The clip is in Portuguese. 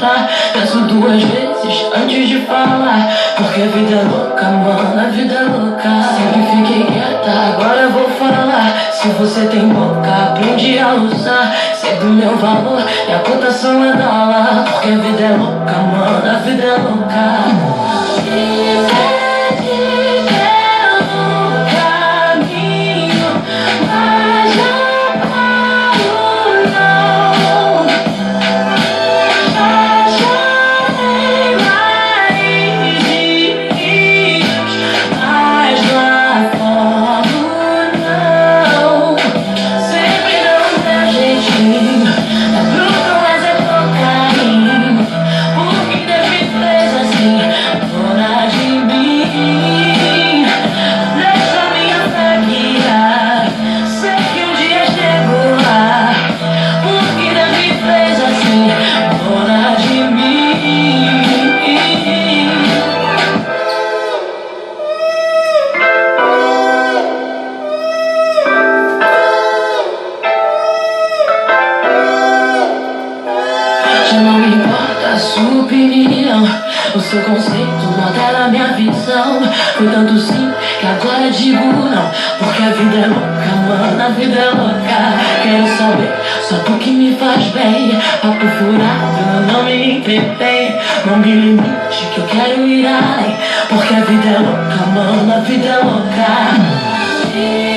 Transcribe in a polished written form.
escutar. Penso duas vezes antes de falar, porque a vida é louca, mano, a vida é louca. Sempre fiquei quieta, agora eu vou falar. Se você tem boca, aprende a usar. Sei do meu valor e a cotação é dólar, porque a vida é louca, mano, a vida é louca. O seu conceito não tá na minha visão. Foi tanto sim que agora digo não, porque a vida é louca, mano, a vida é louca. Quero saber só tu que me faz bem. Papo furado, não me entretém. Não me limite que eu quero ir além, porque a vida é louca, mano, a vida é louca.